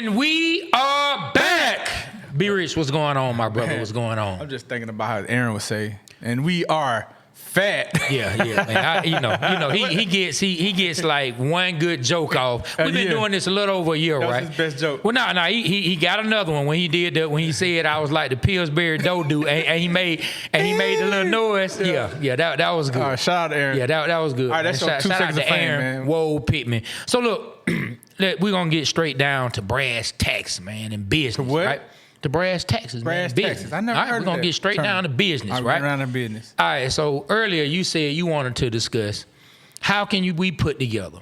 And we are back. B Rich, what's going on, my brother? What's going on? I'm just thinking about how Aaron would say, and we are fat. Yeah, man. He gets like one good joke off. We've been doing this a little over a year, that right? was his best joke. Well, no, he got another one when he did that. When he said I was like the Pillsbury Dough dude, and he made the little noise. Yeah, that was good. All right, shout out to Aaron. Yeah, that was good. All right, that's your 2 seconds of fame, man. Whoa, Pittman. So look, we're gonna get straight down to brass tacks, man, and business. What? Right? The brass taxes, man. Brass taxes. I never heard of that. We're going to get straight down to business, right? Around to business. All right, so earlier you said you wanted to discuss how can we put together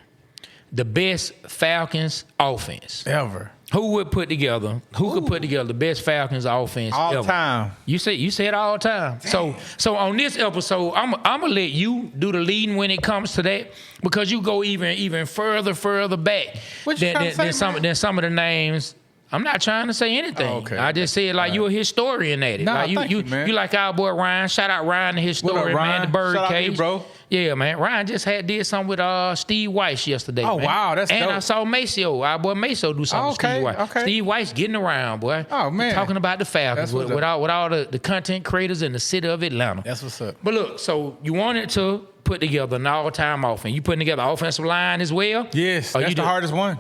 the best Falcons offense Ever. Who could put together the best Falcons offense All ever? time. You said all time. Damn. So on this episode, I'm gonna let you do the leading when it comes to that, because you go even further back What you trying to say, than some of the names. I'm not trying to say anything. Oh, okay. I just said like you a historian at it. Nah, like thank you, man. You like our boy Ryan. Shout out Ryan, the historian, Ryan? man, the bird Shout out to cage. you, bro. Yeah, man. Ryan just did something with Steve Weiss yesterday. Oh, man. wow, that's and dope. I saw Maceo, our boy Maceo, do something with Steve Weiss. Okay. Steve Weiss getting around, boy. Oh, man. Talking about the Falcons That's with what's all the content creators in the city of Atlanta. That's what's up. But look, so you wanted to put together an all-time offense. You putting together offensive line as well? Yes, Oh, that's you the do? hardest one.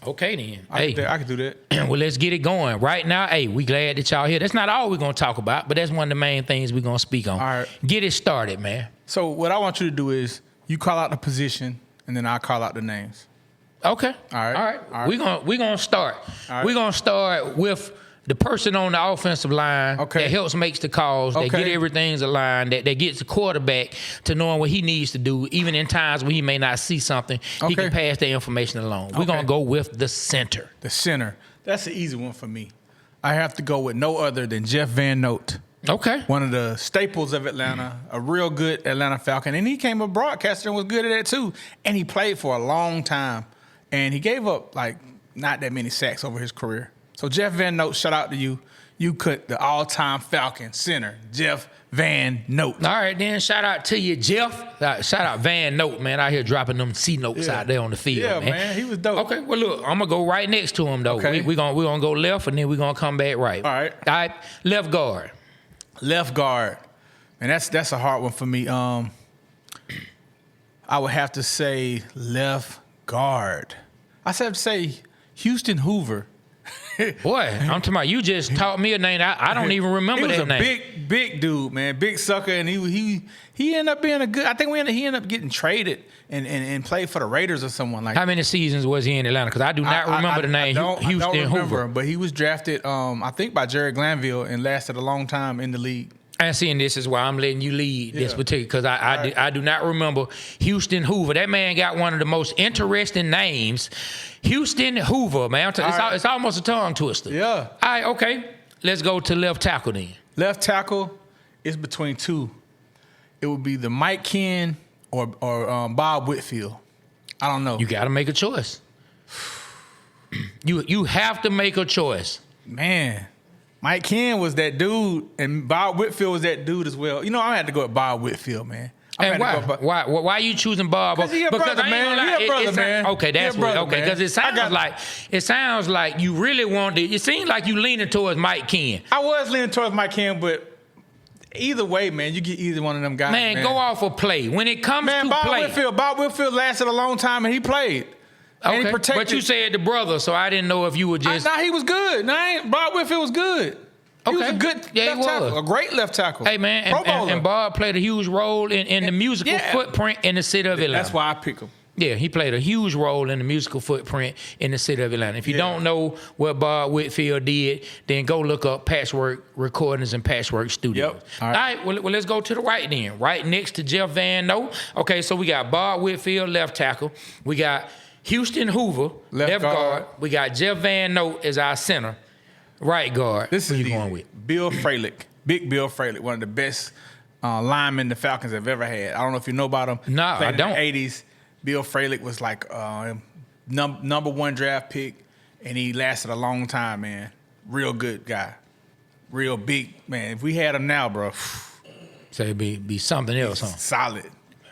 Okay, then. I could do that. Well, let's get it going. Right now, we glad that y'all here. That's not all we're going to talk about, but that's one of the main things we're going to speak on. All right. Get it started, man. So what I want you to do is you call out the position, and then I call out the names. Okay. All right. We're gonna start. All right. We're gonna start with the person on the offensive line that helps makes the calls, that get everything's aligned, that gets the quarterback to knowing what he needs to do, even in times when he may not see something, he can pass the information along. We're gonna go with the center. The center. That's the easy one for me. I have to go with no other than Jeff Van Note. Okay. One of the staples of Atlanta, a real good Atlanta Falcon. And he came a broadcaster and was good at that too. And he played for a long time. And he gave up like not that many sacks over his career. So Jeff Van Note, shout out to you. You cut the all-time Falcon center, Jeff Van Note. All right, then shout out to you, Jeff. Shout out Van Note, man, out here dropping them C notes out there on the field. Yeah, man. He was dope. Okay, well look, I'm gonna go right next to him though. Okay. We're gonna go left and then we're gonna come back right. All right. Left guard. Left guard. And that's a hard one for me. I would have to say left guard. I have to say Houston Hoover. Boy, I'm talking about you just taught me a name. I don't even remember that name. He was a big dude, man. Big sucker. And he ended up being a good, I think he ended up getting traded and played for the Raiders or someone like that. How many seasons was he in Atlanta? Because I do not remember the name Houston I don't remember, Hoover. but he was drafted, I think, by Jerry Glanville and lasted a long time in the league. And seeing this is why I'm letting you lead this particular, because I do not remember Houston Hoover. That man got one of the most interesting names, Houston Hoover, man. It's almost a tongue twister. Yeah. All right, okay. Let's go to left tackle then. Left tackle is between two. It would be the Mike Ken or Bob Whitfield. I don't know. You got to make a choice. You have to make a choice. Man. Mike Ken was that dude, and Bob Whitfield was that dude as well. You know, I had to go with Bob Whitfield, man. And why? Why are you choosing Bob? Because he a brother, man. He a brother, man. Okay, that's what. Okay, because it sounds like you really wanted. It seems like you leaning towards Mike Ken. I was leaning towards Mike Ken, but either way, man, you get either one of them guys. Man, go off a play. When it comes to play, Bob Whitfield lasted a long time, and he played. Okay, and he protected. But you said the brother, so I didn't know if you were just. He was good. Bob Whitfield was good. He was a good left tackle, a great left tackle. Hey, man, and Bob played a huge role in the musical footprint in the city of Atlanta. That's why I pick him. Yeah, he played a huge role in the musical footprint in the city of Atlanta. If you don't know what Bob Whitfield did, then go look up Patchwork Recordings and Patchwork Studios. Yep. All right, well, let's go to the right then. Right next to Jeff Van Note. Okay, so we got Bob Whitfield, left tackle. We got Houston Hoover, left guard. We got Jeff Van Note as our center. Right guard. This is who you going with? Bill Fralick. Big Bill Fralick, one of the best linemen the Falcons have ever had. I don't know if you know about him. No, I don't. In the 80s, Bill Fralick was like number one draft pick, and he lasted a long time, man. Real good guy. Real big, man. If we had him now, bro. So it'd be something else, huh? Solid.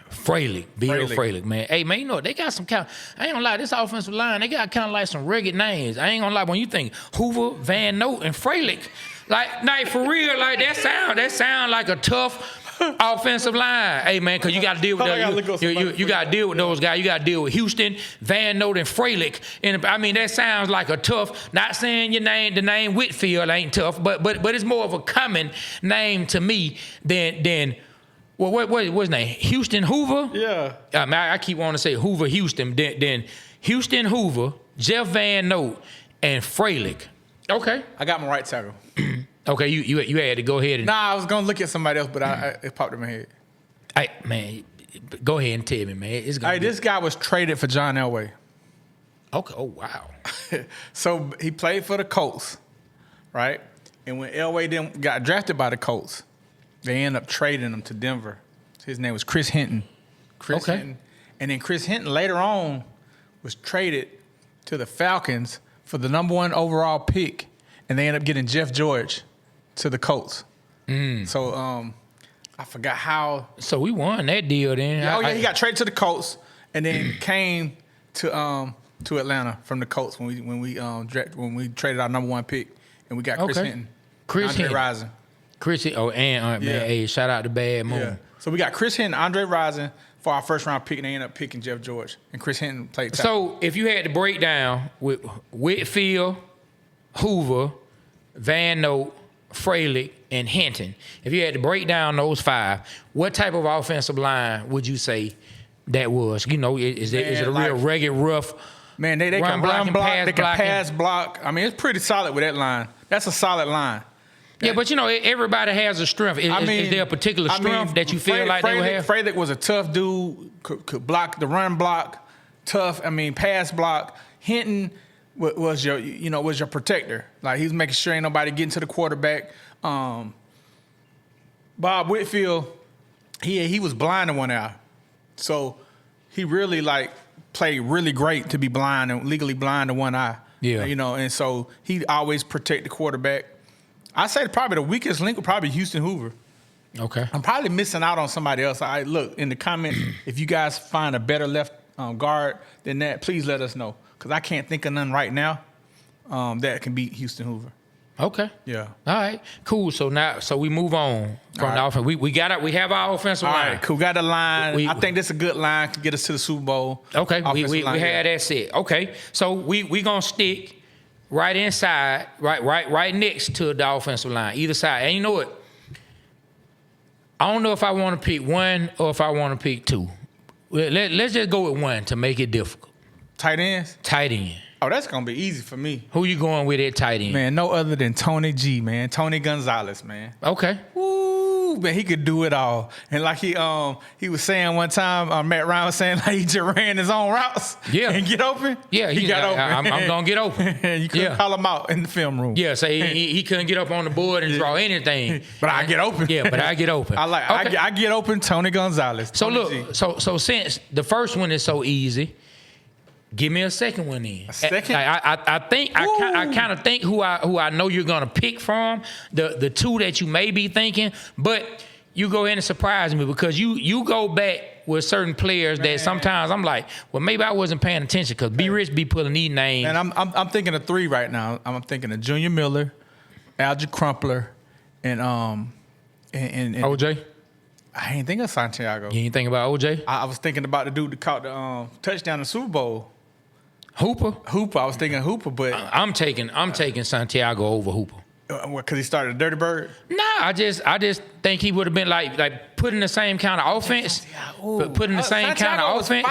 Bill Fralick, man. Hey, man, you know, they got some kind I ain't gonna lie, this offensive line, they got kind of like some rugged names. I ain't gonna lie, when you think Hoover, Van Note, and Fralick, like for real, like that sound like a tough offensive line. Hey, man, because you got to deal with you got to deal with those guys. You got to deal with Houston, Van Note, and Fralick. And I mean, that sounds like a tough. Not saying the name Whitfield ain't tough, but it's more of a common name to me than what's his name? Houston Hoover. Yeah. I keep wanting to say Hoover Houston. Then Houston Hoover, Jeff Van Note, and Fralick. Okay. I got my right tackle. Okay, you had to go ahead and. Nah, I was gonna look at somebody else, but it popped in my head. Hey, man, go ahead and tell me, man. This guy was traded for John Elway. Okay. Oh wow. So he played for the Colts, right? And when Elway got drafted by the Colts, they ended up trading him to Denver. His name was Chris Hinton. Hinton. And then Chris Hinton later on was traded to the Falcons for the #1 overall pick, and they ended up getting Jeff George to the Colts. So I forgot how. So we won that deal then. Yeah, he got traded to the Colts and then came to Atlanta from the Colts when we traded our #1 pick and we got Chris Hinton. Chris Andre Hinton. Rison. Chris Hinton. Man, hey, shout out to Bad Moon. Yeah. So we got Chris Hinton, Andre Rison for our first round pick, and they ended up picking Jeff George. And Chris Hinton played tackle. So if you had to break down with Whitfield, Hoover, Van Note, Fralick, and Hinton, if you had to break down those 5, what type of offensive line would you say that was? You know, is it a real rugged, rough? Man, they can run block, they can pass block. I mean, it's pretty solid with that line. That's a solid line. Yeah, but you know, everybody has a strength. Is there a particular strength that you feel like they would have? Fralick was a tough dude, could block the run block, tough. I mean, pass block. Hinton was your protector. Like, he was making sure ain't nobody getting to the quarterback. Bob Whitfield, he was blind in one eye, so he really played really great to be blind and legally blind in one eye. Yeah, and so he always protect the quarterback. I say probably the weakest link would probably be Houston Hoover. Okay, I'm probably missing out on somebody else. Look in the comment if you guys find a better left guard than that, please let us know, because I can't think of none right now that can beat Houston Hoover. Okay. Yeah. All right. Cool. So we move on from the offense. We have our offensive line. All right. Cool. Got the line. I think this is a good line to get us to the Super Bowl. Okay. We had that set. Okay. So we gonna stick right inside, right next to the offensive line, either side. And you know what? I don't know if I want to pick 1 or if I want to pick 2. Let's just go with 1 to make it difficult. Tight ends. Tight end. Oh, that's going to be easy for me. Who you going with at tight end? Man, no other than Tony G, man. Tony Gonzalez, man. Okay. Woo, man, he could do it all. And like he was saying one time, Matt Ryan was saying like he just ran his own routes and get open. Yeah, he got open. I'm going to get open. And you couldn't call him out in the film room. Yeah, so he couldn't get up on the board and draw anything. But I get open. Yeah, but I get open. I get open, Tony Gonzalez. So look, so since the first one is so easy, give me a second one then. A second? I kind of think who I know you're gonna pick from, the 2 that you may be thinking, but you go in and surprise me, because you go back with certain players that sometimes I'm like, well, maybe I wasn't paying attention, because B Rich be pulling these names. And I'm thinking of 3 right now. I'm thinking of Junior Miller, Algie Crumpler, and OJ. I ain't think of Santiago. You ain't think about OJ? I was thinking about the dude that caught the touchdown in the Super Bowl. Hooper. I was thinking Hooper, but I'm taking Santiago over Hooper. Because he started a Dirty Bird? Nah, I just think he would have been like putting the same kind of offense. But putting the same kind of offense.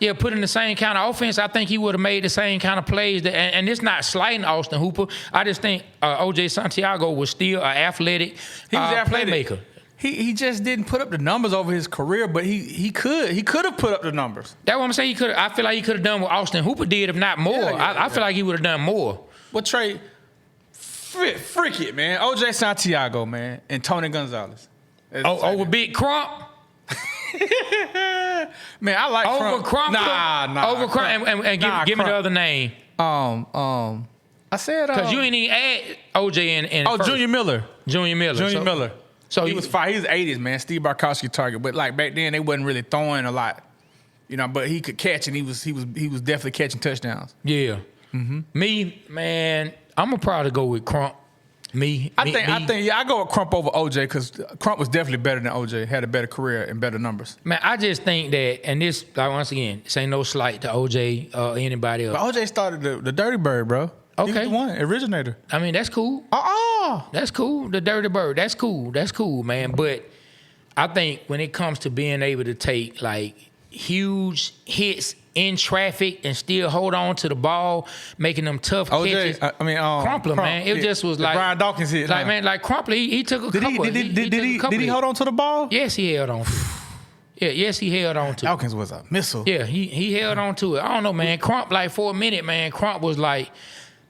Yeah, putting the same kind of offense. I think he would have made the same kind of plays. And it's not slighting Austin Hooper. I just think OJ Santiago was still an athletic playmaker. He just didn't put up the numbers over his career, but he could have put up the numbers. That's what I'm saying. I feel like he could have done what Austin Hooper did, if not more. I feel like he would have done more. Well, Trey, freak it, man. OJ Santiago, man, and Tony Gonzalez. Over Big Crump. Man, I like over Crump. Nah. Over Crump, and give me the other name. I said because you ain't even add OJ in. Junior Miller. Junior Miller. So he was 80s, man. Steve Bartkowski target, but like back then they wasn't really throwing a lot, you know. But he could catch, and he was definitely catching touchdowns. Yeah. Mm-hmm. Me, man, I'm gonna probably go with Crump. I think I go with Crump over OJ because Crump was definitely better than OJ. Had a better career and better numbers. Man, I just think that, and this, like, once again, this ain't no slight to OJ or anybody else. But OJ started the Dirty Bird, bro. Okay. He was the one originator. I mean, that's cool. That's cool. The Dirty Bird. That's cool. That's cool, man. But I think when it comes to being able to take like huge hits in traffic and still hold on to the ball, making them tough catches. Crumpler, man. It just was like Brian Dawkins hit. Like, man, like Crumpler, he took a couple. Did he hold on to the ball? Yes, he held on to it. Yeah, yes, he held on to it. Dawkins was a missile. Yeah, he held on to it. I don't know, man. Crump, like, for a minute, man, Crump was like,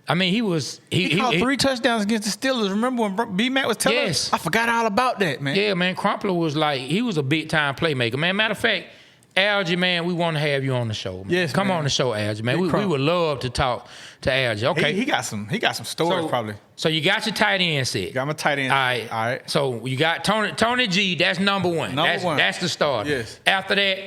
I mean, he caught 3 touchdowns against the Steelers. Remember when B-Mac was telling us? I forgot all about that, man. Yeah, man, Crumpler was like, he was a big-time playmaker. Man, matter of fact, Algie, man, we want to have you on the show, man. Yes, Come on the show, Algie, man. We would love to talk to Algie. Okay. He got some stories, probably. So you got your tight end set. Got my tight end. All right. So you got Tony G, that's number one. That's the starter. Yes. After that?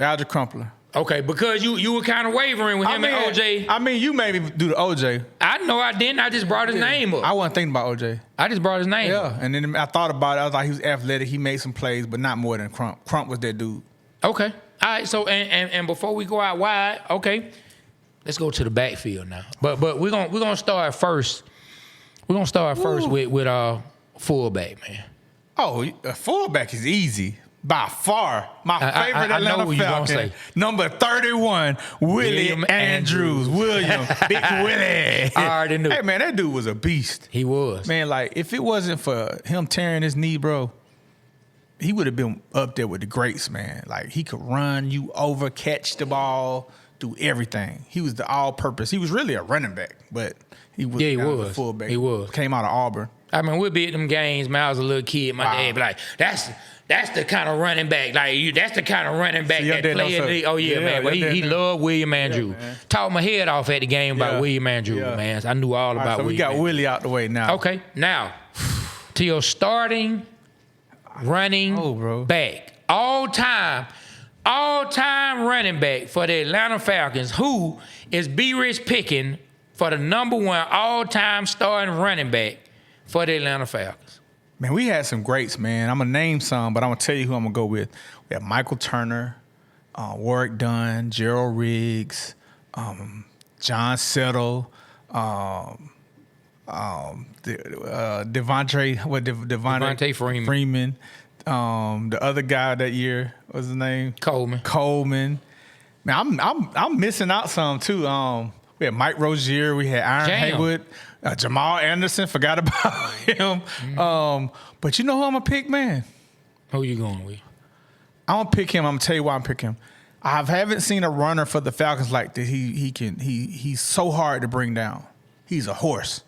Algie Crumpler. Okay, because you were kind of wavering with him and OJ. I mean, you made me do the OJ. I know I didn't. I just brought his name up. I wasn't thinking about OJ. I just brought his name up. Yeah, and then I thought about it. I was like, he was athletic. He made some plays, but not more than Crump. Crump was that dude. Okay. All right, so and before we go out wide, okay, let's go to the backfield now. But we're gonna start first. We're gonna start first with fullback, man. Oh, a fullback is easy. By far, my favorite Atlanta Falcon, number 31, William Andrews. William, Big Willie. I already knew. Hey, man, that dude was a beast. He was. Man, like, if it wasn't for him tearing his knee, bro, he would have been up there with the greats, man. Like, he could run you over, catch the ball, do everything. He was the all-purpose. He was really a running back, but he was a fullback. He was. Came out of Auburn. I mean, we'd be at them games, man. I was a little kid. My dad be like, that's the kind of running back. Like, that's the kind of running back that played. Oh, yeah, man. But he loved William Andrews. Yeah, taught my head off at the game about William Andrews, man. I knew all about William. So we got Willie out the way now. Okay. Now, to your starting running back. All-time running back for the Atlanta Falcons, who is B-Rich picking for the number 1 all-time starting running back for the Atlanta Falcons. Man, we had some greats, man. I'm going to name some, but I'm going to tell you who I'm going to go with. We have Michael Turner, Warwick Dunn, Gerald Riggs, John Settle, Devontae Freeman. The other guy that year, what's his name? Coleman. Man, I'm missing out some too. We had Mike Rozier. We had Aaron Haywood. Jamal Anderson. Forgot about him. Mm-hmm. But you know who I'm gonna pick, man? Who you going with? I'm gonna pick him. I'm gonna tell you why I'm picking him. I haven't seen a runner for the Falcons like that. He's so hard to bring down. He's a horse.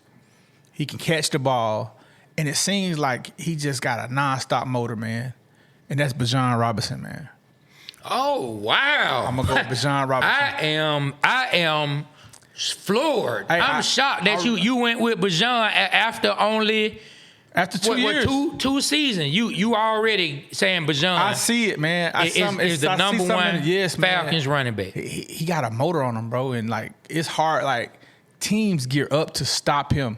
He can catch the ball, and it seems like he just got a nonstop motor, man. And that's Bijan Robinson, man. Oh wow! I'm gonna go with Bijan Robinson. I am floored. I'm shocked that you went with Bijan after 2 years. Two seasons. You already saying Bijan. I see it, man. Is the number 1 Falcons running back. He got a motor on him, bro, and like it's hard. Like teams gear up to stop him.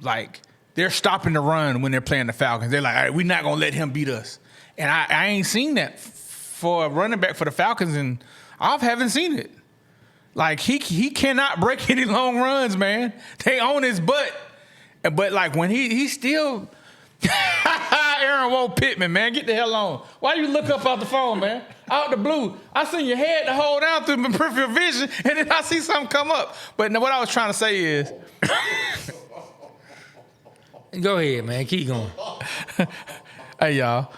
Like they're stopping the run when they're playing the Falcons. They're like, all right, we're not gonna let him beat us. And I ain't seen that for a running back for the Falcons, and I haven't seen it. Like, he cannot break any long runs, man. They own his butt. But, like, when he still – Aaron Woe Pittman, man, get the hell on. Why you look up out the phone, man? Out the blue. I seen your head to hold down through my peripheral vision, and then I see something come up. But what I was trying to say is – Go ahead, man. Keep going. Hey, y'all.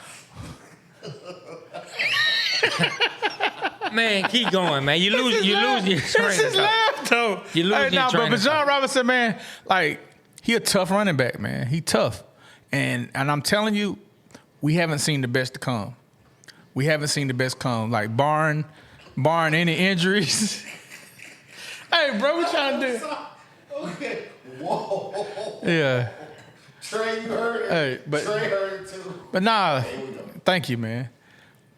Man, keep going, man. You lose your train of thought. This is laugh, though. You lose your train of thought. But Bijan Robinson, man, like, he a tough running back, man. He tough. And I'm telling you, we haven't seen the best to come. We haven't seen the best come. Like, barring any injuries. Hey, bro, we trying to do. Okay. Whoa. Yeah. Trey, you heard it. Hey, Trey heard it too. But nah, thank you, man.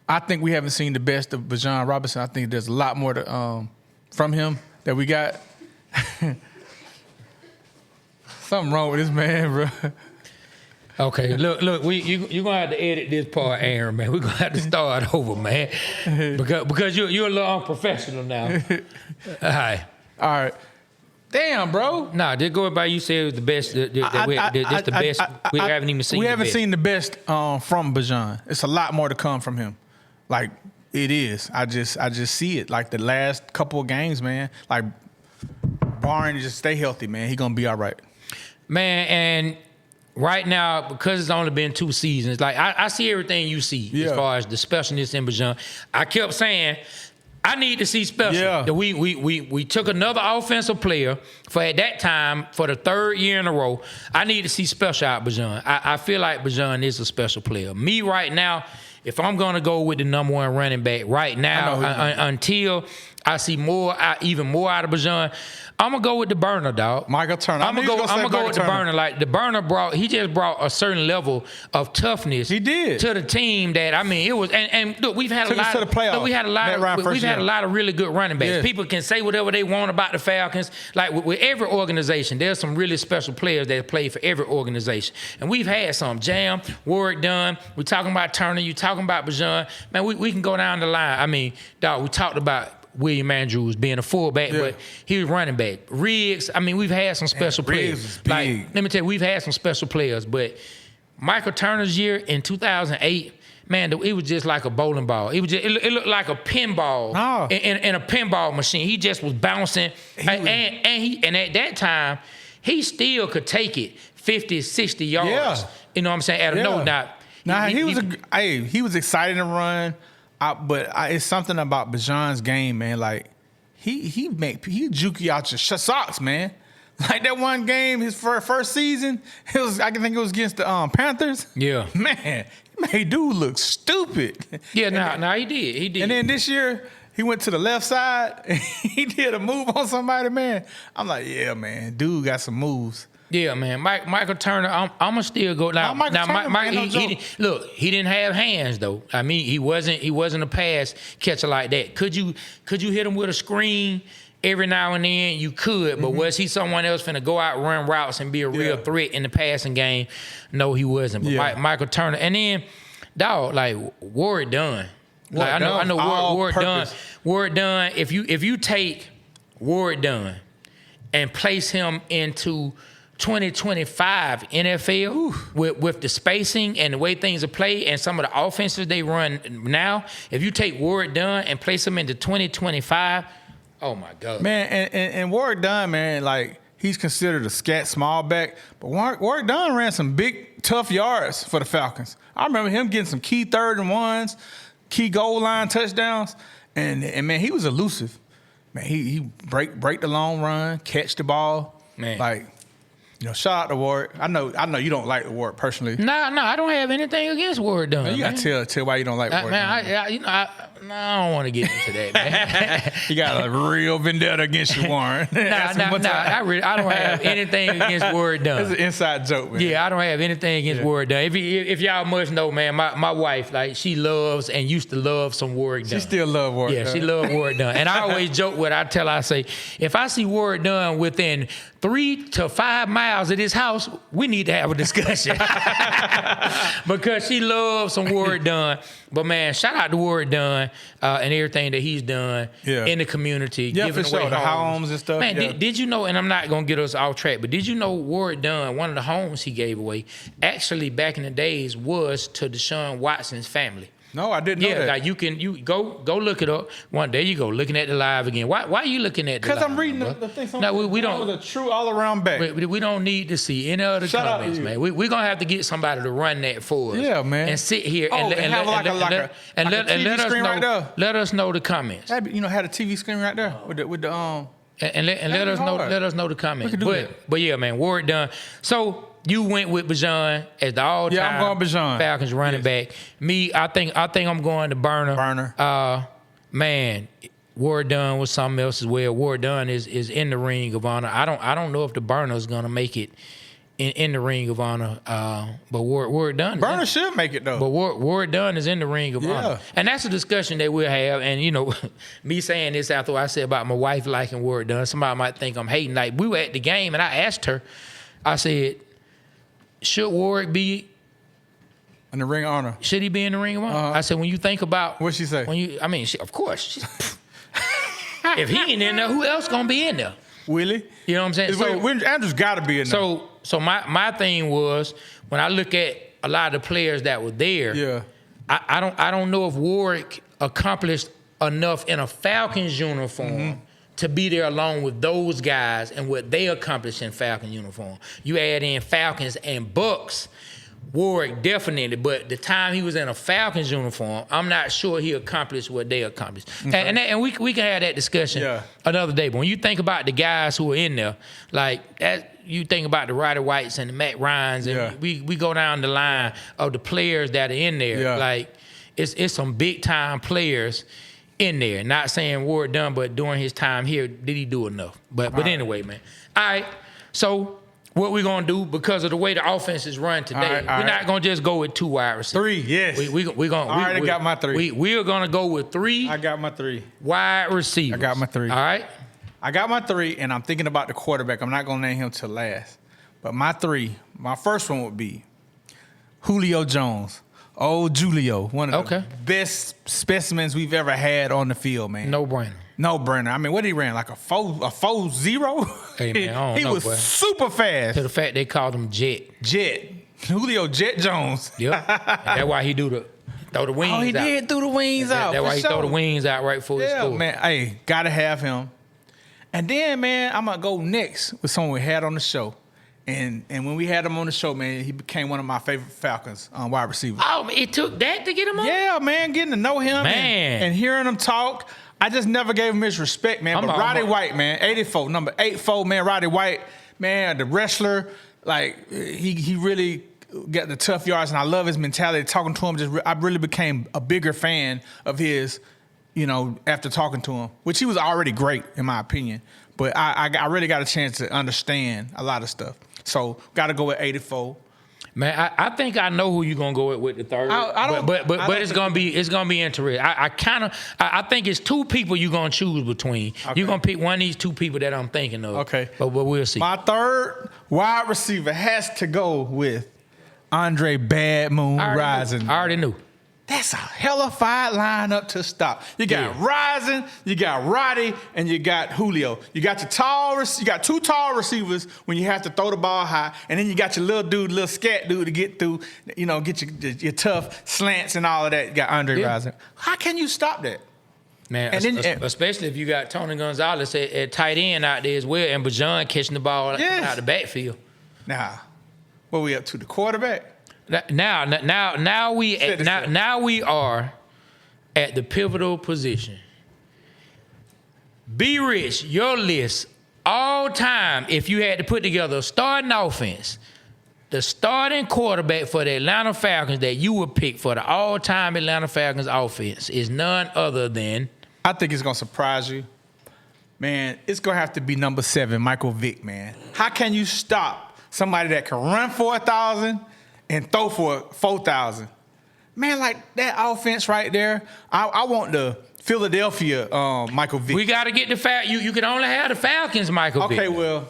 I think we haven't seen the best of Bijan Robinson. I think there's a lot more to from him that we got. Something wrong with this man, bro. Okay, look, you're gonna have to edit this part, Aaron, man. We're gonna have to start over, man, because you're a little unprofessional now. All right. Damn, bro. Nah, just go by you said it was the best. The best. We haven't even seen. We haven't seen the best from Bijan. It's a lot more to come from him. Like it is. I just see it. Like the last couple of games, man. Like barring just stay healthy, man. He gonna be all right. Man, and right now, because it's only been 2 seasons, like I see everything you see as far as the specialness in Bijan. I kept saying, I need to see special. Yeah. We took another offensive player for at that time for the 3rd year in a row. I need to see special out Bijan. I feel like Bijan is a special player. Me right now, if I'm gonna go with the number 1 running back right now, until I see even more out of Bijan, I'm gonna go with the burner, dog. Michael Turner. I'm gonna go with the burner. Like the burner just brought a certain level of toughness. He did to the team that it was. And look, we've had a lot. We've had a lot of really good running backs. Yes. People can say whatever they want about the Falcons. Like with every organization, there's some really special players that play for every organization, and we've had some. Jam, Warwick Dunn. We're talking about Turner. You talking about Bijan. Man, we can go down the line. I mean, dog. We talked about William Andrews being a fullback, but he was running back. Riggs, I mean, we've had some special players. Like, let me tell you, we've had some special players, but Michael Turner's year in 2008, man, it was just like a bowling ball. It looked like a pinball in a pinball machine. He just was bouncing, and at that time, he still could take it 50, 60 yards. Yeah. You know what I'm saying? At a no doubt. He was excited to run. But it's something about Bijan's game, man. Like he juke you out your socks, man. Like that one game, his first season, I can think it was against the Panthers. Yeah, man, he made dude look stupid. Yeah, he did. And then this year he went to the left side and he did a move on somebody, man. I'm like, yeah, man, dude got some moves. Yeah, man. Michael Turner, I'm gonna still go now. Look, he didn't have hands though. I mean, he wasn't a pass catcher like that. Could you hit him with a screen every now and then? You could, but was he someone else finna go out, run routes, and be a real threat in the passing game? No, he wasn't. But Michael Turner, and then dog, like Warwick Dunn. Like I know Warwick Dunn. Warwick Dunn. If you take Warwick Dunn and place him into 2025 NFL with the spacing and the way things are played and some of the offenses they run now, if you take Warwick Dunn and place him into 2025, oh my God. Man, and Warwick Dunn, man, like he's considered a scat small back, but Warwick Dunn ran some big, tough yards for the Falcons. I remember him getting some key 3rd and 1s, key goal line touchdowns, and man, he was elusive. Man, he break the long run, catch the ball. Man. Like, shout out to Warwick. I know you don't like Warwick personally. No, I don't have anything against Warwick Dunn. Man, you gotta tell why you don't like Warwick Dunn. I don't want to get into that, man. You got a real vendetta against you, Warren. I don't have anything against Warwick Dunn. That's an inside joke, man. Yeah, I don't have anything against Warwick Dunn. If y'all must know, man, my wife, like, she loves and used to love some Warwick Dunn. She still love Warwick Dunn. Yeah, she loved Warwick Dunn. And I always joke with her. I tell her, I say, if I see Warwick Dunn within 3 to 5 miles of this house, we need to have a discussion. Because she loves some Warwick Dunn. But, man, shout out to Warwick Dunn and everything that he's done in the community. Yeah, giving away the homes and stuff. Man, did you know, and I'm not going to get us off track, but did you know Warwick Dunn, one of the homes he gave away, actually back in the days was to Deshaun Watson's family? No, I didn't know that. Yeah, like you go look it up. There you go, looking at the live again. Why are you looking at the live? Because I'm reading the thing. No, we don't. The true all-around back. We don't need to see any other comments, man. We're going to have to get somebody to run that for us. Yeah, man. And sit here and let us know the comments. Had a TV screen right there with the And let us know the comments. We can do that. But yeah, man, Warwick Dunn. So you went with Bijan as the all-time I'm going Bijan. Falcons running back. Me, I think I'm going to Burner. Man, Warwick Dunn was something else as well. Warwick Dunn is in the ring of honor. I don't know if the Burner is gonna make it in the Ring of Honor. But Ward Dunn. Burner should make it though. But Ward Dunn is in the Ring of Honor. And that's a discussion that we'll have. And, you know, me saying this after what I said about my wife liking Ward Dunn, somebody might think I'm hating. Like, we were at the game, and I asked her, I said, should Ward be in the Ring of Honor? Should he be in the Ring of Honor? I said, when you think about... What'd she say? Of course. If he ain't in there, who else going to be in there? Willie? You know what I'm saying? So, Andrew's got to be in there. So my thing was, when I look at a lot of the players that were there, I don't know if Warwick accomplished enough in a Falcons uniform to be there along with those guys and what they accomplished in Falcon uniform. You add in Falcons and Bucks, Warwick definitely, but the time he was in a Falcons uniform, I'm not sure he accomplished what they accomplished. And we can have that discussion another day. But when you think about the guys who are in there, like that, you think about the Roddy Whites and the Matt Ryans, and we go down the line of the players that are in there. Like it's some big time players in there. Not saying Ward Dunn, but during his time here, did he do enough? But anyway, man. All right, so. What we're going to do, because of the way the offense is run today, we're not going to just go with 2 wide receivers. 3, yes. I got my 3. We are going to go with 3. I got my 3. Wide receivers. I got my 3. All right? I got my 3, and I'm thinking about the quarterback. I'm not going to name him till last. But my 3, my first one would be Julio Jones. Old Julio, one of the best specimens we've ever had on the field, man. No brainer. No brainer. I mean, what he ran, like a 4.0? Hey, man, I don't he know, was boy. super fast. To the fact they called him Jet. Julio Jet Jones. Yep. That's why he throw the wings out. Oh, he did throw the wings out. That's why he throw the wings out right before he scored. Man. Hey, got to have him. And then, man, I'm going to go next with someone we had on the show. And when we had him on the show, man, he became one of my favorite Falcons wide receivers. Oh, it took that to get him on? Yeah, man, getting to know him and hearing him talk. I just never gave him his respect, man. But Roddy White, man, 84, number 84, man, Roddy White, man, the wrestler, like, he really got the tough yards, and I love his mentality. Talking to him, I really became a bigger fan of his, you know, after talking to him, which he was already great, in my opinion. But I really got a chance to understand a lot of stuff. So, got to go with 84. Man, I think I know who you're gonna go with the third. But it's gonna be interesting. I think it's 2 people you're gonna choose between. Okay. You're gonna pick one of these 2 people that I'm thinking of. Okay. But we'll see. My third wide receiver has to go with Andre Bad Moon Rising. I already knew. That's a hellified lineup to stop. You got Rising, you got Roddy, and you got Julio. You got you got 2 tall receivers when you have to throw the ball high, and then you got your little scat dude to get through, you know, get your tough slants and all of that. You got Andre Rising. How can you stop that? Man, especially if you got Tony Gonzalez at tight end out there as well, and Bajan catching the ball out the backfield. Now, what we up to, the quarterback? Now we are at the pivotal position. Be Rich, your list all time, if you had to put together a starting offense, the starting quarterback for the Atlanta Falcons that you would pick for the all-time Atlanta Falcons offense is none other than... I think it's going to surprise you. Man, it's going to have to be number 7, Michael Vick, man. How can you stop somebody that can run for 1,000 and throw for 4,000? Man, like that offense right there, I want the Philadelphia Michael Vick. We got to get the you can only have the Falcons Michael Vick. Okay, well,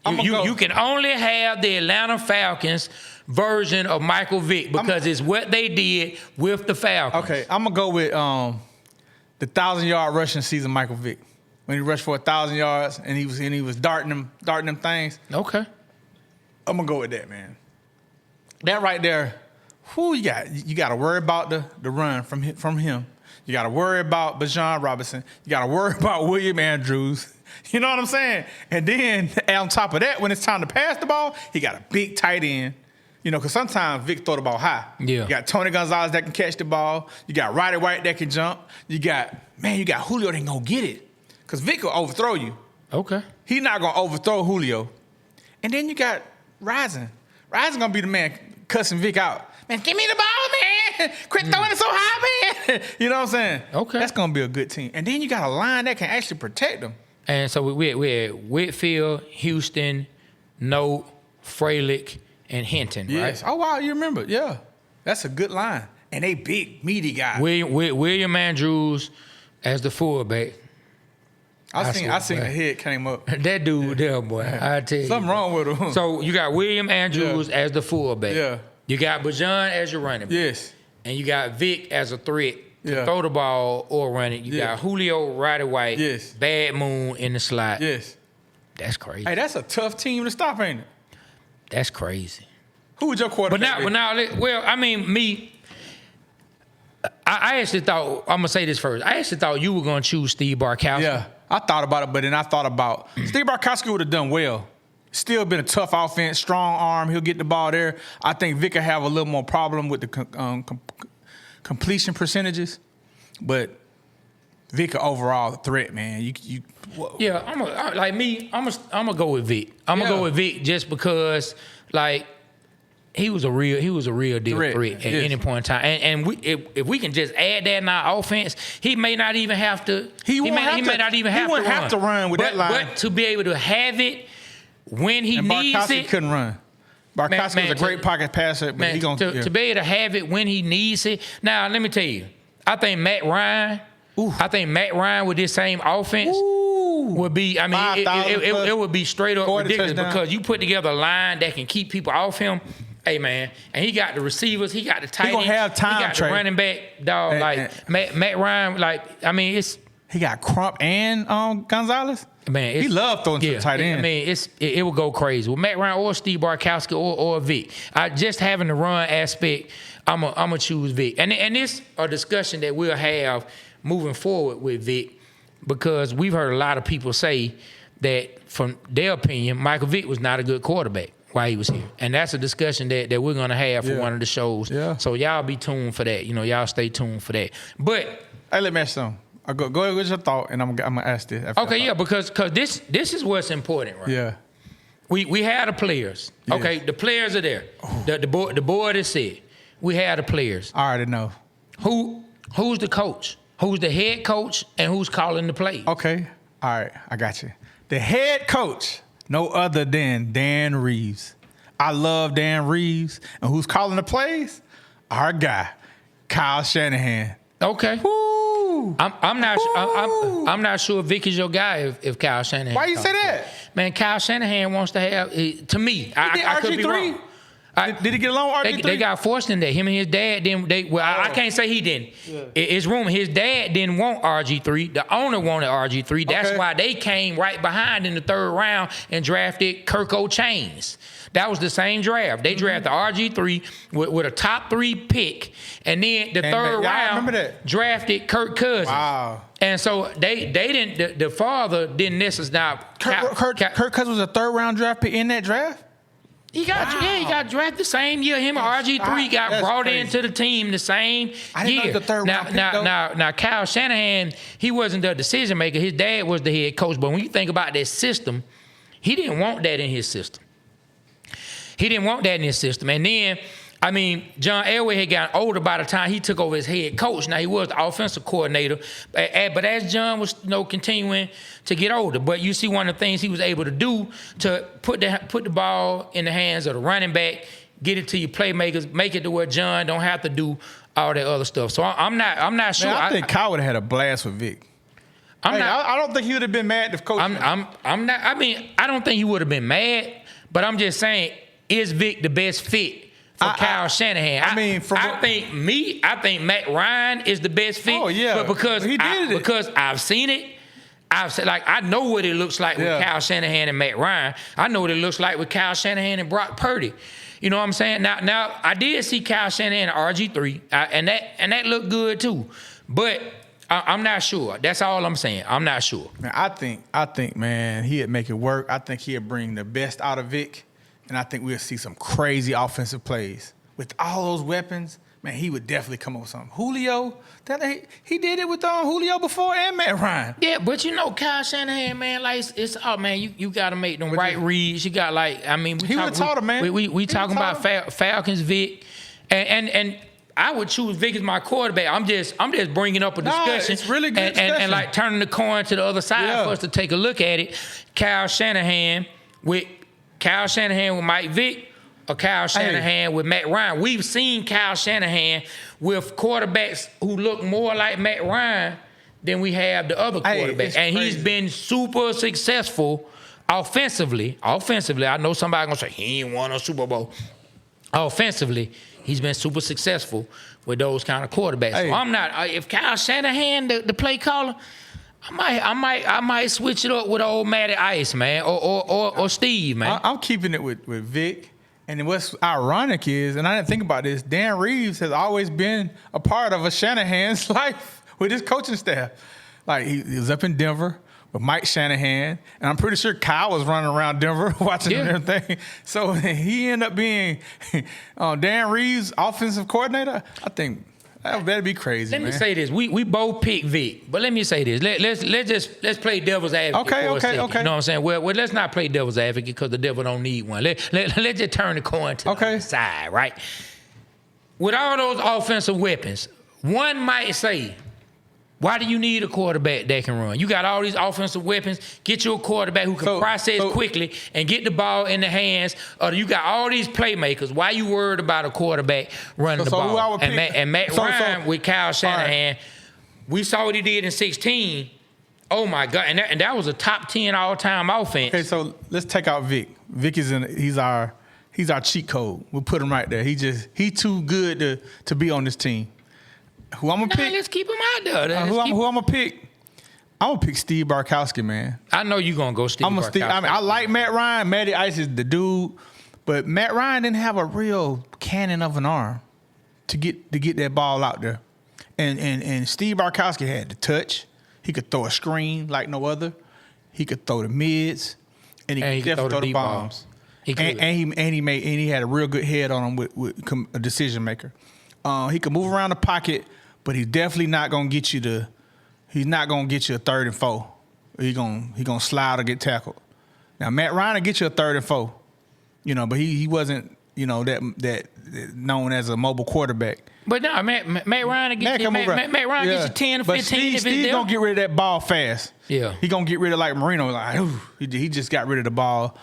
you can only have the Atlanta Falcons version of Michael Vick because it's what they did with the Falcons. Okay, I'm going to go with the 1,000-yard rushing season Michael Vick. When he rushed for 1,000 yards and he was darting them things. Okay. I'm going to go with that, man. That right there, you got to worry about the run from him. You got to worry about Bajan Robinson. You got to worry about William Andrews. You know what I'm saying? And then on top of that, when it's time to pass the ball, he got a big tight end. You know, because sometimes Vic throw the ball high. Yeah. You got Tony Gonzalez that can catch the ball. You got Roddy White that can jump. You got Julio that can go get it. Because Vic will overthrow you. Okay. He's not going to overthrow Julio. And then you got Rising. Rising going to be the man cussing Vic out. Man, give me the ball, man. Quit throwing it so high, man. You know what I'm saying? Okay. That's going to be a good team. And then you got a line that can actually protect them. And so we're at Whitfield, Houston, Note, Freilich, and Hinton, yes. right? Oh, wow, you remember. Yeah. That's a good line. And they big, meaty guys. William Andrews as the fullback. I seen a head came up. That dude there, boy. I tell you. Something wrong with him. So you got William Andrews as the fullback. Yeah. You got Bajan as your running back. Yes. And you got Vic as a threat to Yeah. throw the ball or run it. You got Julio, Roddy White, Yes. Bad Moon in the slot. Yes. That's crazy. Hey, that's a tough team to stop, ain't it? That's crazy. Who was your quarterback? But now, well, I mean, me, I actually thought, I'm going to say this first. I actually thought you were going to choose Steve Bartkowski. Yeah, I thought about it, but then I thought about Steve Bartkowski would have done well. Still been a tough offense, strong arm. He'll get the ball there. I think Vic will have a little more problem with the completion percentages, but Vic overall threat, man. Yeah, I'm gonna go with Vic. I'm gonna go with Vic just because, like, he was a real deal threat at any point in time. And if we can just add that in our offense, he may not even have to. He may not even have to run with that line. But to be able to have it when he needs Bartkowski it, couldn't run. Bartkowski was a great pocket passer, but to be able to have it when he needs it. Now, let me tell you, I think Matt Ryan with this same offense would be, I mean, it would be straight up ridiculous because you put together a line that can keep people off him. Hey, man, and he got the receivers, he got the tight ends, he got the running back, dog. Matt Ryan, like, I mean, it's... He got Crump and Gonzalez? Man, he loved throwing to the tight end. I mean, it would go crazy. With Matt Ryan or Steve Bartkowski or Vic, just having the run aspect, I'm a choose Vic. And this a discussion that we'll have moving forward with Vic because we've heard a lot of people say that, from their opinion, Michael Vick was not a good quarterback while he was here. And that's a discussion that we're going to have for one of the shows. Yeah. So y'all be tuned for that. Y'all stay tuned for that. But... Hey, let me ask you something. Go ahead with your thought, and I'm going to ask this. Okay, yeah, because this is what's important, right? Yeah. We have the players. Yeah. Okay, the players are there. The board is set. We have the players. I already know. Who's the coach? Who's the head coach, and who's calling the plays? Okay. All right, I got you. The head coach, no other than Dan Reeves. I love Dan Reeves. And who's calling the plays? Our guy, Kyle Shanahan. Okay. Woo. I'm not sure Vic is your guy if Kyle Shanahan. Why you say that? Man, Kyle Shanahan wants to have, to me, I could be wrong. Did he get along with RG3? They got forced in there. Him and his dad didn't. I can't say he didn't. Yeah. It's rumor his dad didn't want RG3. The owner wanted RG3. That's why they came right behind in the third round and drafted Kirk O'Chains. That was the same draft. They drafted RG3 with a top 3 pick, and then the third round drafted Kirk Cousins. Wow. And so they didn't. The father didn't necessarily. Kirk Cousins was a third round draft pick in that draft. He got drafted the same year. Him and RG3 got brought into the team the same year. I didn't know the third round pick, now, Kyle Shanahan, he wasn't the decision maker. His dad was the head coach. But when you think about that system, he didn't want that in his system. And then, I mean, John Elway had gotten older by the time he took over as head coach. Now, he was the offensive coordinator. But as John was continuing to get older, but you see one of the things he was able to do to put the ball in the hands of the running back, get it to your playmakers, make it to where John don't have to do all that other stuff. So I'm not sure. Man, I think Kyle would have had a blast with Vic. I don't think he would have been mad if Coach. I'm not. I mean, I don't think he would have been mad. But I'm just saying, is Vic the best fit for Kyle Shanahan? I think Matt Ryan is the best fit. Oh yeah, but because I've seen it. I know what it looks like with Kyle Shanahan and Matt Ryan. I know what it looks like with Kyle Shanahan and Brock Purdy. You know what I'm saying? Now I did see Kyle Shanahan and RG3, and that looked good too. But I'm not sure. That's all I'm saying. I'm not sure. Man, I think, man, he'd make it work. I think he'd bring the best out of Vic, and I think we'll see some crazy offensive plays with all those weapons. Man, he would definitely come up with something. Julio, he did it with Julio before and Matt Ryan. Yeah, but Kyle Shanahan, man, like it's man, you got to make them right reads. You got he would have taught him, man. We talking about Falcons, Vic, and I would choose Vic as my quarterback. I'm just bringing up a discussion. It's really good discussion. And like turning the coin to the other side for us to take a look at it. Kyle Shanahan with Kyle Shanahan with Mike Vick or Kyle Shanahan with Matt Ryan. We've seen Kyle Shanahan with quarterbacks who look more like Matt Ryan than we have the other quarterbacks. And he's been super successful offensively. I know somebody gonna say he ain't won a Super Bowl. Offensively, he's been super successful with those kind of quarterbacks. So I'm not. If Kyle Shanahan, the play caller, I might switch it up with old Matty Ice, man, or Steve, man. I'm keeping it with Vic. And what's ironic is, and I didn't think about this, Dan Reeves has always been a part of a Shanahan's life with his coaching staff. Like he was up in Denver with Mike Shanahan, and I'm pretty sure Kyle was running around Denver watching everything. So he ended up being Dan Reeves' offensive coordinator. I think that better be crazy. Let me say this: we both picked Vic, but let me say this: let's play devil's advocate. Okay. You know what I'm saying? Well, let's not play devil's advocate because the devil don't need one. Let's just turn the coin to the other side, right? With all those offensive weapons, one might say, why do you need a quarterback that can run? You got all these offensive weapons. Get you a quarterback who can process quickly and get the ball in the hands. Or you got all these playmakers. Why you worried about a quarterback running the ball? And Matt Ryan with Kyle Shanahan, we saw what he did in 2016. Oh my God! And that was a top 10 all-time offense. Okay, so let's take out Vic. Vic is he's our cheat code. We'll put him right there. He's too good to be on this team. Who I'm gonna pick? Let's keep him out there. Who I'm gonna pick? I'm gonna pick Steve Bartkowski, man. I know you're gonna go Steve Bartkowski. I like Matt Ryan. Matty Ice is the dude, but Matt Ryan didn't have a real cannon of an arm to get that ball out there. And Steve Bartkowski had the touch. He could throw a screen like no other. He could throw the mids, and he could throw the bombs. He had a real good head on him with a decision maker. He could move around the pocket, but he's definitely not gonna get you he's not gonna get you a 3rd and 4. He gonna slide or get tackled. Now Matt Ryan will get you a 3rd and 4, but he wasn't that known as a mobile quarterback. But no, Matt Ryan gets you 10 or 15. But Steve gonna get rid of that ball fast. Yeah, he gonna get rid of like Marino. He just got rid of the ball.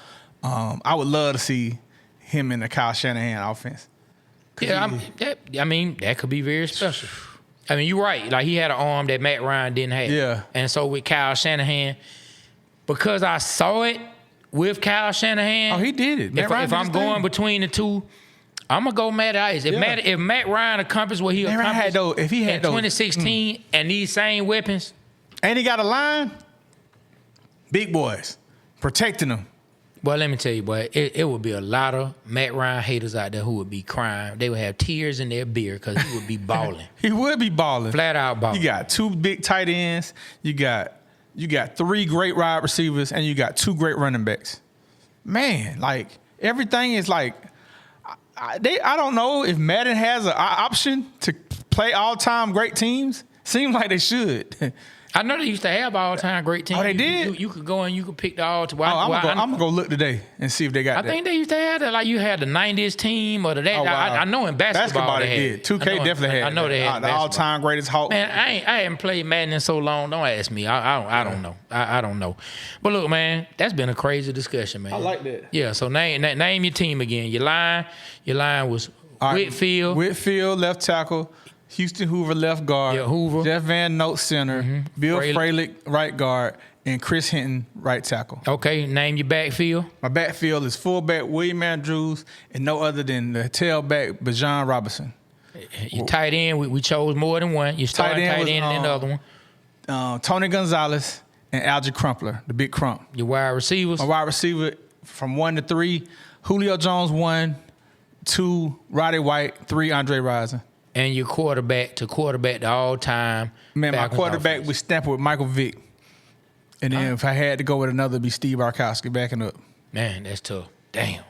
I would love to see him in the Kyle Shanahan offense. Yeah, that could be very special. I mean, you're right. Like, he had an arm that Matt Ryan didn't have. Yeah. And so with Kyle Shanahan, because I saw it with Kyle Shanahan. Oh, he did it. If I'm going between the two, I'm going to go Matt Ice. If Matt Ryan accomplished what he accomplished in 2016 and these same weapons. And he got a line, big boys, protecting them. Well, let me tell you, boy, it would be a lot of Matt Ryan haters out there who would be crying. They would have tears in their beer because he would be balling. He would be balling. Flat out balling. You got 2 big tight ends. You got 3 great wide receivers, and you got 2 great running backs. Man, like, everything is like, I don't know if Madden has an option to play all-time great teams. Seems like they should. I know they used to have all-time great teams. Oh, they did? You could go and you could pick the all-time. I'm going to go look today and see if they got that. I think they used to have that. Like, you had the 90s team or that. Oh, wow. I know in basketball they did. 2K definitely had. I know they had the all-time greatest Hulk. Man, I haven't played Madden in so long. Don't ask me. I don't know. I don't know. But look, man, that's been a crazy discussion, man. I like that. Yeah, so name your team again. Your line was Whitfield. Whitfield, left tackle. Houston Hoover, left guard. Yeah, Hoover. Jeff Van Note, center. Mm-hmm. Bill Fralick, right guard. And Chris Hinton, right tackle. Okay, name your backfield. My backfield is fullback William Andrews and no other than the tailback Bijan Robinson. Your tight end, we chose more than one. You started tight end and the other one. Tony Gonzalez and Algie Crumpler, the big crump. Your wide receivers? My wide receiver from 1 to 3, Julio Jones 1, 2, Roddy White, 3, Andre Rison. And your quarterback to all-time. Man, my quarterback we stamp with Michael Vick. And then if I had to go with another, it'd be Steve Bartkowski backing up. Man, that's tough. Damn.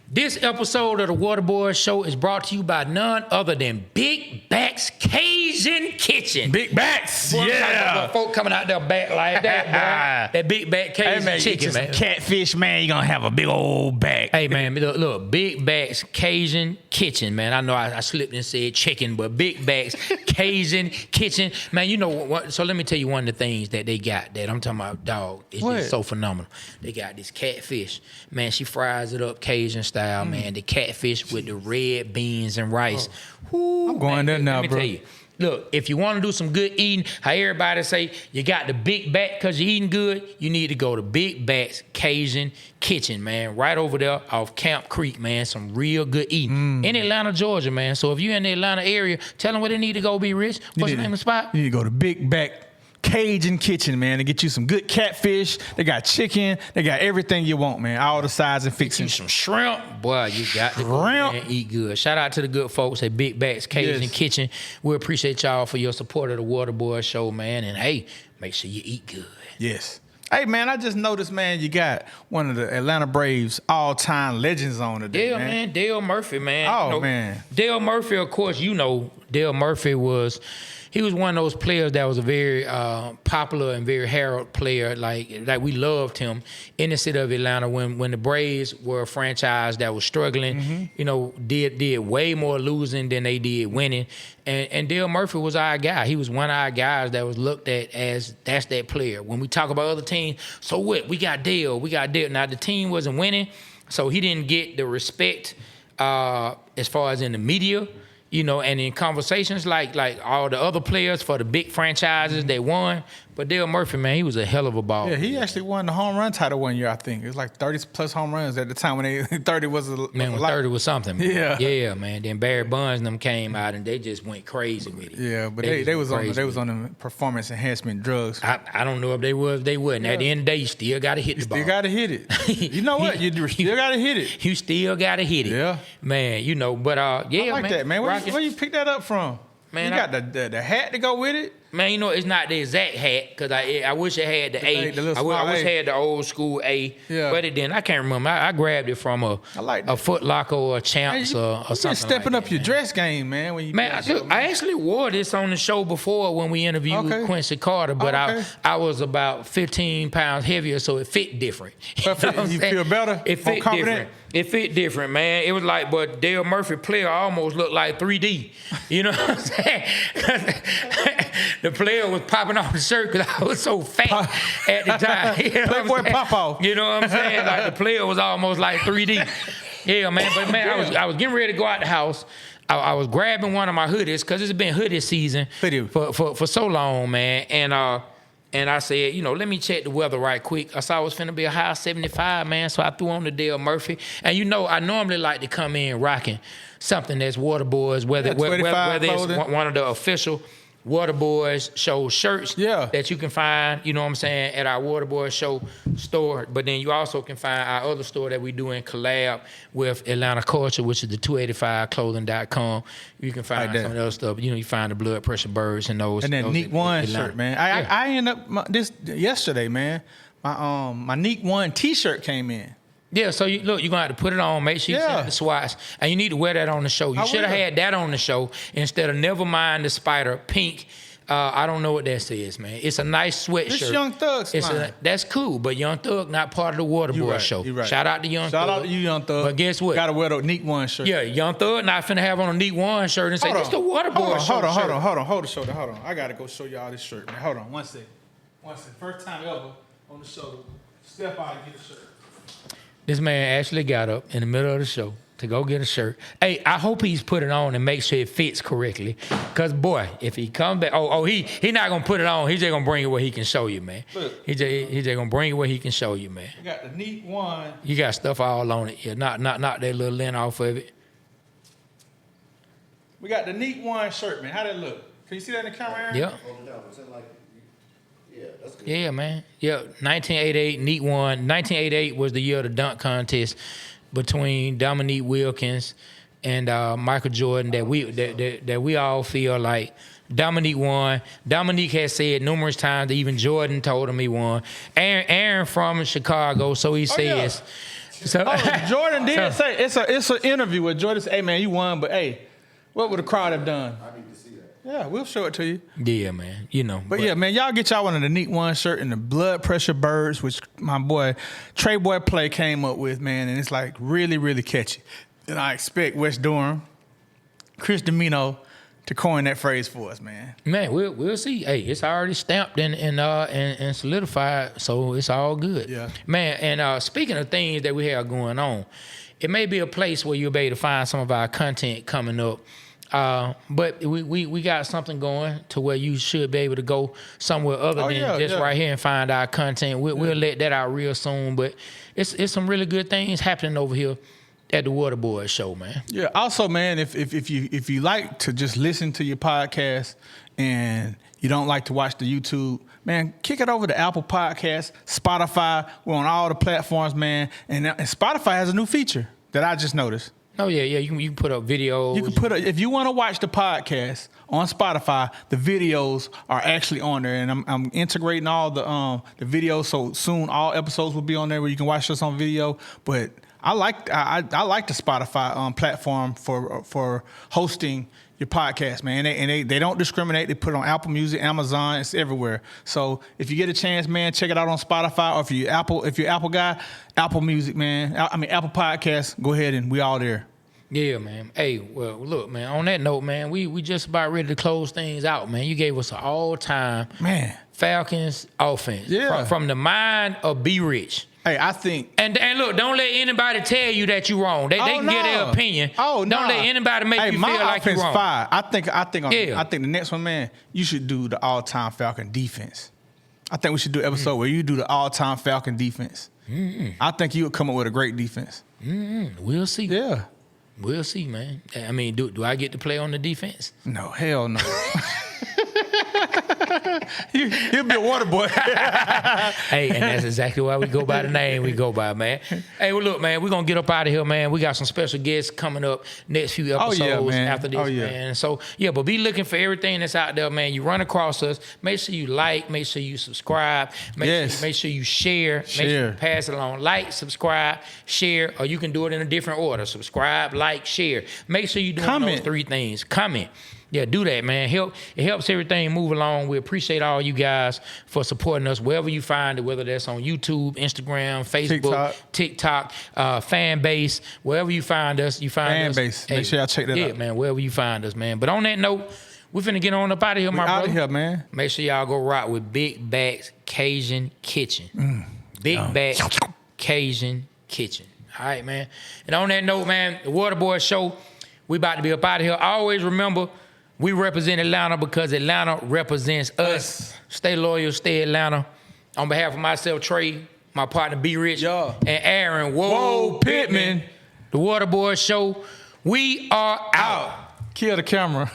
This episode of the Waterboyz Show is brought to you by none other than Big Back's Cajun Kitchen. Big Backs, Boy, yeah. folk coming out there back like that, boy. That Big Back Cajun chicken, man. Catfish, man, you're gonna have a big old back. Hey, man, look, Big Back's Cajun Kitchen, man. I know I slipped and said chicken, but Big Back's Cajun Kitchen. Man, you know what? So let me tell you one of the things that they got that I'm talking about, dog. It's just so phenomenal. They got this catfish. Man, she fries it up Cajun style, man. The catfish with the red beans and rice. Ooh, I'm going there now, let me bro. tell you. Look, if you want to do some good eating, how everybody say you got the Big Back because you're eating good, you need to go to Big Back's Cajun Kitchen, man. Right over there off Camp Creek, man. Some real good eating. In Atlanta, Georgia, man. So if you're in the Atlanta area, tell them where they need to go, be rich. What's the name of the spot? You need to go to Big Back Cajun Kitchen, man, to get you some good catfish. They got chicken. They got everything you want, man. All the sides and Get fixings. you some shrimp. Boy, you got to go and eat good. Shout out to the good folks at Big Back's Cajun Kitchen. We appreciate y'all for your support of the Waterboyz Show, man. And, hey, make sure you eat good. Yes. Hey, man, I just noticed, man, you got one of the Atlanta Braves all-time legends on today, Dale, man. Dale Murphy, man. Oh, man. Dale Murphy, of course, you know, Dale Murphy was one of those players that was a very popular and very heralded player. Like we loved him in the city of Atlanta when the Braves were a franchise that was struggling. You know, did way more losing than they did winning. And Dale Murphy was our guy. He was one of our guys that was looked at as that's that player. When we talk about other teams, so what? We got Dale. Now the team wasn't winning, so he didn't get the respect as far as in the media. You know, and in conversations like all the other players for the big franchises that won. But Dale Murphy, man, he was a hell of a ball. Yeah, he actually won the home run title one year, I think. It was like 30-plus home runs at the time when 30 was a Man, when 30 was something. Yeah. Yeah, man. Then Barry Bonds and them came out and they just went crazy with it. Yeah, but they was on the performance enhancement drugs. I don't know if they was, they wasn't. At the end of the day, you still got to hit the ball. Still got to hit it. You know what? You still got to hit it. You still got to hit it. Yeah. Man, you know, but yeah, I like that, man. Where you pick that up from? Man, you got the hat to go with it? Man, you know, it's not the exact hat because I wish it had the A. I wish it had the old school A, but it didn't. I can't remember. I grabbed it from a Foot Locker or a Champs or something. You're stepping like up your dress game, man. When you I actually wore this on the show before when we interviewed Quincy Carter, but I was about 15 pounds heavier, so it fit different. You feel better? It fit different. It fit different, man. It was like, but Dale Murphy player almost looked like 3D. You know what I'm saying? The player was popping off the shirt because I was so fat at the time. You know Playboy pop-off. You know what I'm saying? Like the player was almost like 3D. Yeah, man. But, man, I was getting ready to go out the house. I was grabbing one of my hoodies because it's been hoodie season for so long, man. And I said, you know, let me check the weather right quick. I saw it was finna be a high 75, man. So I threw on the Dale Murphy. And you know, I normally like to come in rocking something that's Waterboyz, whether it's one of the official Waterboyz Show shirts that you can find, you know what I'm saying, at our Waterboyz Show store. But then you also can find our other store that we do in collab with Atlanta Culture, which is the 285clothing.com. You can find some of the other stuff. You know, you find the Blood Pressure Birds and those. And that Neek One shirt, man. I ended up this yesterday, man. My Neek One T-shirt came in. Yeah, so you're going to have to put it on, make sure you send the swatch, and you need to wear that on the show. You should have had that on the show instead of Never Mind the Spider Pink. I don't know what that says, man. It's a nice sweatshirt. It's Young Thug's line. That's cool, but Young Thug not part of the Waterboyz Show. Right. Shout out to Young Thug. Shout out to you, Young Thug. But guess what? Got to wear the Neek One shirt. Yeah, Young Thug not finna have on a Neek One shirt and say, this the Waterboyz Show shirt. Hold the shoulder. Hold on. I got to go show y'all this shirt, man. Hold on. One second. First time ever on the show. Step out and get a shirt. This man actually got up in the middle of the show to go get a shirt. Hey, I hope he's put it on and make sure it fits correctly. Because, boy, if he comes back, he not going to put it on. He's just going to bring it where he can show you, man. Look. He's just going to bring it where he can show you, man. You got the Neek One. You got stuff all on it. Yeah, not that little lint off of it. We got the Neek One shirt, man. How that look? Can you see that in the camera, Aaron? Yeah. Yeah, that's good. Yeah, man. Yeah, 1988, Neek One. 1988 was the year of the dunk contest between Dominique Wilkins and Michael Jordan that we all feel like Dominique won. Dominique has said numerous times that even Jordan told him he won. Aaron from Chicago, so he says. So, Jordan did say it's an interview where Jordan said, "Hey man, you won, but hey, what would the crowd have done?" I need to see that. Yeah, we'll show it to you. Yeah, man. You know. But yeah, man, y'all get y'all one of the Neat One shirt and the Blood Pressure Birds, which my boy Trey Boy Play came up with, man, and it's like really, really catchy. And I expect West Durham, Chris Domino, to coin that phrase for us, man. Man, we'll see. Hey, it's already stamped and solidified, so it's all good. Yeah. Man, and speaking of things that we have going on, it may be a place where you'll be able to find some of our content coming up. But we got something going to where you should be able to go somewhere other than just right here and find our content. We'll let that out real soon. But it's some really good things happening over here at the Waterboyz Show, man. Yeah. Also, man, if you like to just listen to your podcast and you don't like to watch the YouTube, man, kick it over to Apple Podcasts, Spotify. We're on all the platforms, man. And Spotify has a new feature that I just noticed. Oh yeah. You can put up videos. You can put if you want to watch the podcast on Spotify, the videos are actually on there, and I'm integrating all the videos. So soon, all episodes will be on there where you can watch us on video. But I like the Spotify platform for hosting your podcast, man. And they don't discriminate. They put it on Apple Music, Amazon, it's everywhere. So if you get a chance, man, check it out on Spotify. Or if you're Apple guy, Apple Music, man. Apple Podcasts. Go ahead and we all there. Yeah, man. Hey, well, look, man. On that note, man, we just about ready to close things out, man. You gave us an all-time Falcons offense. Yeah. From the mind of Be Rich. Hey, I think. And look, don't let anybody tell you that you're wrong. They can get their opinion. Don't let anybody make you feel like you're wrong. Fire. I think the next one, man, you should do the all-time Falcon defense. I think we should do an episode where you do the all-time Falcon defense. I think you would come up with a great defense. We'll see. Yeah. We'll see, man. I mean, do I get to play on the defense? No, hell no. He'll be a water boy. Hey, and that's exactly why we go by the name we go by, man. Hey, well, look, man, we're going to get up out of here, man. We got some special guests coming up next few episodes after this, man. So, yeah, but be looking for everything that's out there, man. You run across us. Make sure you like. Make sure you subscribe. Make sure you share. Make sure you pass it along. Like, subscribe, share, or you can do it in a different order. Subscribe, like, share. Make sure you're doing those three things. Comment. Yeah, do that, man. It helps everything move along. We appreciate all you guys for supporting us wherever you find it, whether that's on YouTube, Instagram, Facebook, TikTok, fan base, wherever you find us, fan base. Make sure y'all check that out. Yeah, man, wherever you find us, man. But on that note, we're finna get on up out of here, my brother. Out of here, man. Make sure y'all go rock with Big Back's Cajun Kitchen. Big Back Cajun Kitchen. All right, man. And on that note, man, the Waterboyz Show, we about to be up out of here. Always remember, we represent Atlanta because Atlanta represents us. Stay loyal, stay Atlanta. On behalf of myself, Trey, my partner, B Rich, and Aaron, Whoa Pittman, the Waterboyz Show, we are out. Kill the camera.